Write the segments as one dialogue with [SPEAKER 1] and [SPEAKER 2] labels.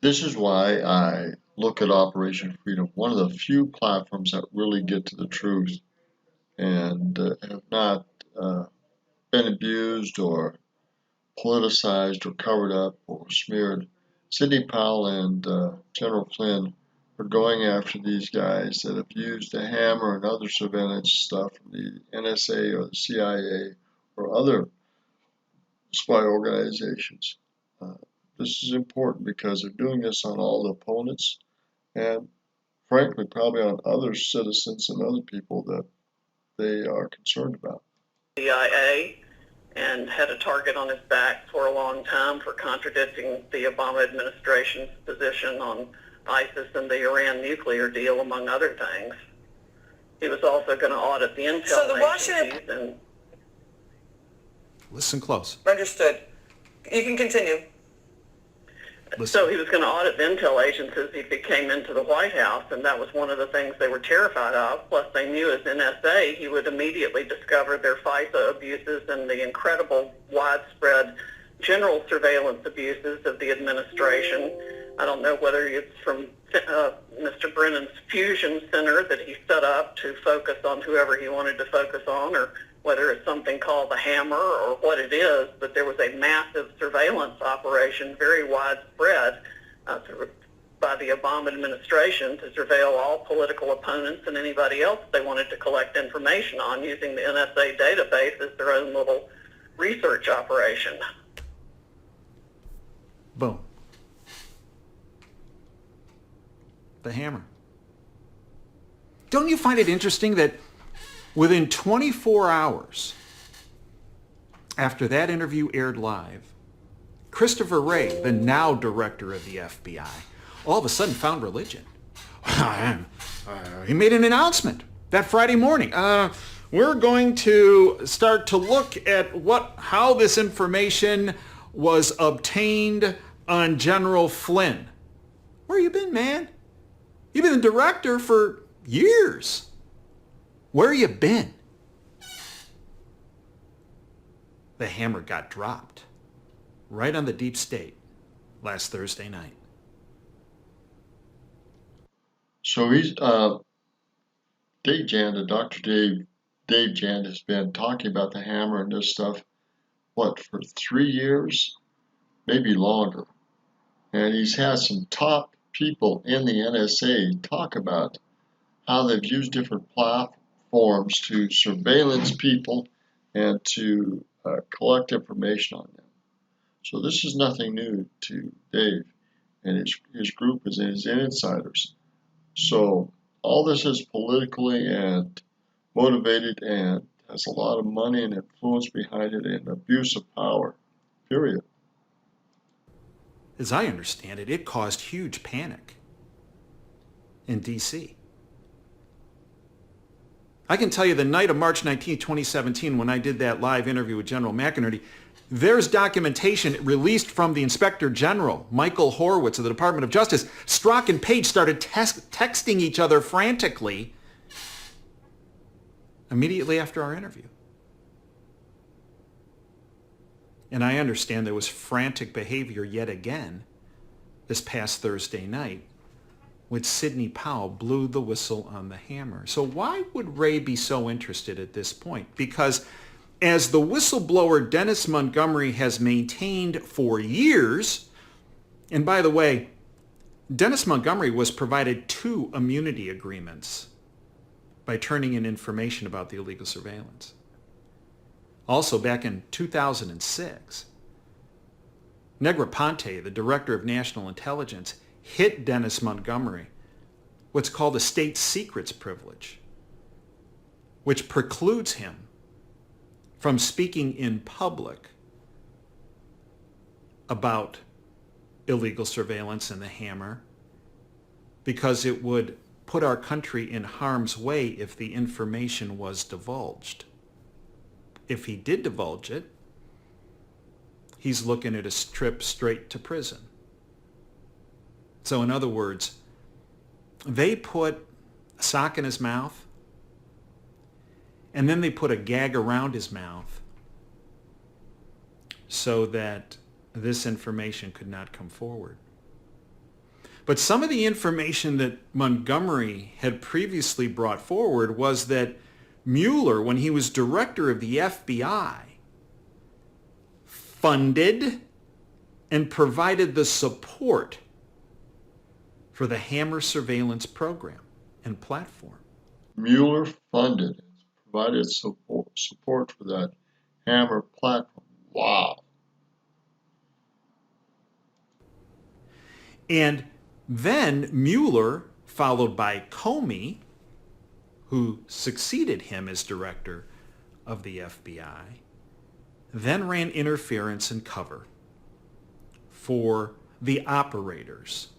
[SPEAKER 1] This is why I look at Operation Freedom, one of the few platforms that really get to the truth and have not uh, been abused or politicized or covered up or smeared. Sidney Powell and General Flynn are going after these guys that have used the hammer and other surveillance stuff from the NSA or the CIA or other spy organizations. Uh, this is important because they're doing this on all the opponents and, frankly, probably on other citizens and other people that they are concerned about.
[SPEAKER 2] CIA and had a target on his back for a long time for contradicting the Obama administration's position on ISIS and the Iran nuclear deal, among other things. He was also going to audit the intel
[SPEAKER 3] So the
[SPEAKER 2] agencies and...
[SPEAKER 4] Listen close.
[SPEAKER 3] Understood. You can continue.
[SPEAKER 4] Listen.
[SPEAKER 2] So he was going to audit the intel agencies if he came into the White House, and that was one of the things they were terrified of. Plus, they knew as NSA he would immediately discover their FISA abuses and the incredible widespread general surveillance abuses of the administration. I don't know whether it's from Mr. Brennan's fusion center that he set up to focus on whoever he wanted to focus on, or whether it's something called the hammer or what it is, but there was a massive surveillance operation, very widespread, by the Obama administration to surveil all political opponents and anybody else they wanted to collect information on, using the NSA database as their own little research operation.
[SPEAKER 4] Boom. The hammer. Don't you find it interesting that within 24 hours after that interview aired live, Christopher Wray, the now director of the FBI, all of a sudden found religion? He made an announcement that Friday morning. We're going to start to look at how this information was obtained on General Flynn. Where you been, man? You've been the director for years. Where you been? The hammer got dropped right on the deep state last Thursday night.
[SPEAKER 1] So he's Dave Janda, Dave Janda has been talking about the hammer and this stuff, what, for 3 years, maybe longer. And he's had some top people in the NSA talk about how they've used different platforms to surveillance people and to collect information on them. So this is nothing new to Dave and his group is his insiders. So all this is politically and motivated and has a lot of money and influence behind it and abuse of power, period.
[SPEAKER 4] As I understand it, it caused huge panic in D.C. I can tell you the night of March 19, 2017, when I did that live interview with General McInerney, there's documentation released from the Inspector General, Michael Horowitz of the Department of Justice. Strzok and Page started texting each other frantically immediately after our interview. And I understand there was frantic behavior yet again this past Thursday night when Sidney Powell blew the whistle on the hammer. So why would Wray be so interested at this point? Because as the whistleblower Dennis Montgomery has maintained for years, and by the way, Dennis Montgomery was provided 2 immunity agreements by turning in information about the illegal surveillance. Also, back in 2006, Negroponte, the director of national intelligence, hit Dennis Montgomery what's called a state secrets privilege, which precludes him from speaking in public about illegal surveillance and the hammer because it would put our country in harm's way if the information was divulged. If he did divulge it, he's looking at a trip straight to prison. So in other words, they put a sock in his mouth, and then they put a gag around his mouth so that this information could not come forward. But some of the information that Montgomery had previously brought forward was that Mueller, when he was director of the FBI, funded and provided the support for the Hammer surveillance program and platform.
[SPEAKER 1] Mueller funded and provided support for that Hammer platform. Wow.
[SPEAKER 4] And then Mueller, followed by Comey, who succeeded him as director of the FBI, then ran interference and cover for the operators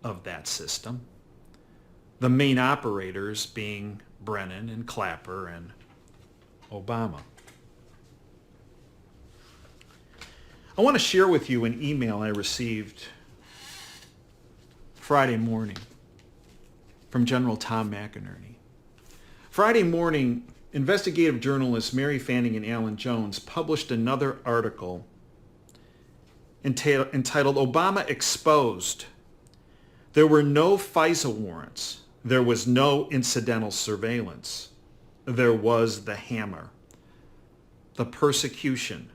[SPEAKER 4] of that system, the main operators being Brennan and Clapper and Obama. I want to share with you an email I received Friday morning from General Tom McInerney. Friday morning, investigative journalists Mary Fanning and Alan Jones published another article entitled Obama Exposed. There were no FISA warrants. There was no incidental surveillance. There was the hammer, the persecution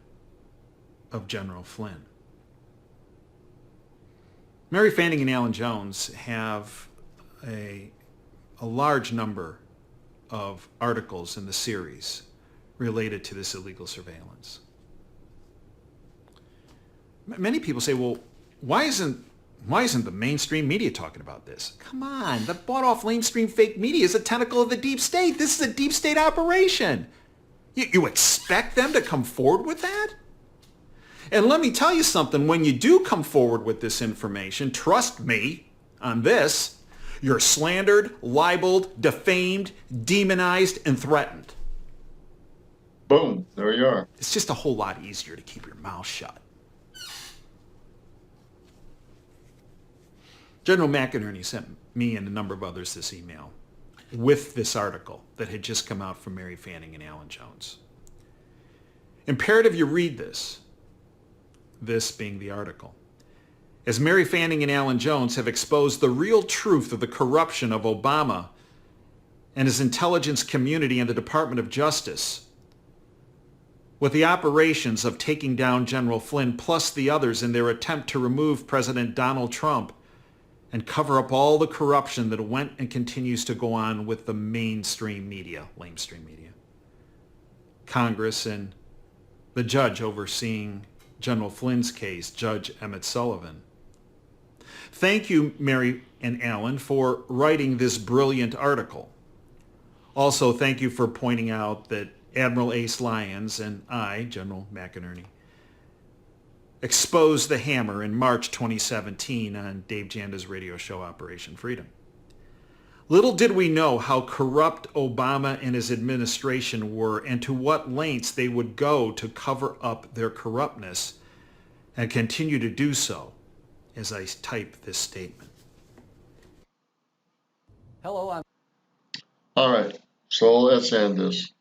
[SPEAKER 4] of General Flynn. Mary Fanning and Alan Jones have a large number of articles in the series related to this illegal surveillance. Many people say, well, why isn't the mainstream media talking about this? Come on, the bought-off mainstream fake media is a tentacle of the deep state. This is a deep state operation. You expect them to come forward with that? And let me tell you something, when you do come forward with this information, trust me on this, you're slandered, libeled, defamed, demonized, and threatened.
[SPEAKER 1] Boom, there you are.
[SPEAKER 4] It's just a whole lot easier to keep your mouth shut. General McInerney sent me and a number of others this email with this article that had just come out from Mary Fanning and Alan Jones. Imperative you read this being the article, as Mary Fanning and Alan Jones have exposed the real truth of the corruption of Obama and his intelligence community and the Department of Justice, with the operations of taking down General Flynn plus the others in their attempt to remove President Donald Trump and cover up all the corruption that went and continues to go on with the mainstream media, lamestream media. Congress and the judge overseeing General Flynn's case, Judge Emmett Sullivan. Thank you, Mary and Alan, for writing this brilliant article. Also, thank you for pointing out that Admiral Ace Lyons and I, General McInerney, exposed the hammer in March 2017 on Dave Janda's radio show Operation Freedom. Little did we know how corrupt Obama and his administration were and to what lengths they would go to cover up their corruptness and continue to do so as I type this statement.
[SPEAKER 3] Hello,
[SPEAKER 1] All right, so let's end this.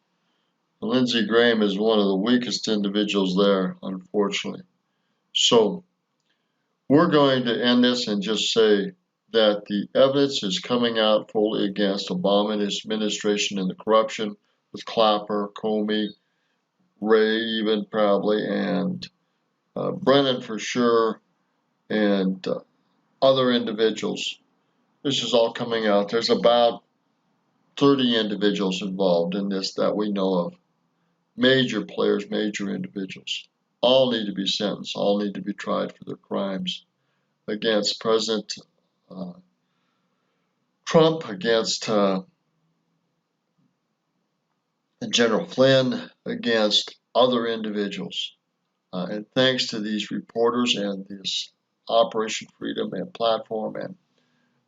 [SPEAKER 1] Lindsey Graham is one of the weakest individuals there, unfortunately. So we're going to end this and just say that the evidence is coming out fully against Obama and his administration and the corruption with Clapper, Comey, Ray even probably, and Brennan for sure, and other individuals. This is all coming out. There's about 30 individuals involved in this that we know of. Major players, major individuals. All need to be sentenced, all need to be tried for their crimes against President Trump, against General Flynn, against other individuals. And thanks to these reporters and this Operation Freedom and platform and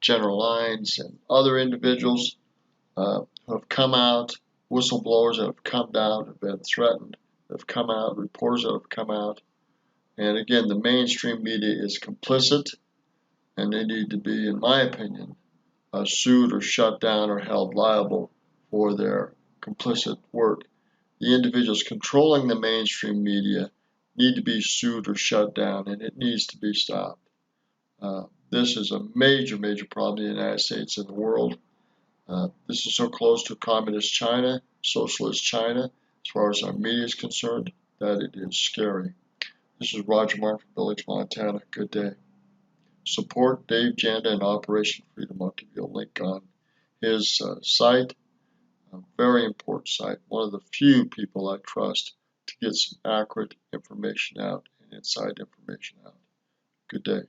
[SPEAKER 1] General Lyons and other individuals who have come out, whistleblowers that have come out, have been threatened, that have come out, reporters that have come out. And again, the mainstream media is complicit, and they need to be, in my opinion, sued or shut down or held liable for their complicit work. The individuals controlling the mainstream media need to be sued or shut down, and it needs to be stopped. This is a major, major problem in the United States and the world. This is so close to communist China, socialist China, as far as our media is concerned, that it is scary. This is Roger Martin from Village, Montana. Good day. Support Dave Janda and Operation Freedom. I'll give you a link on his site, a very important site, one of the few people I trust to get some accurate information out and inside information out. Good day.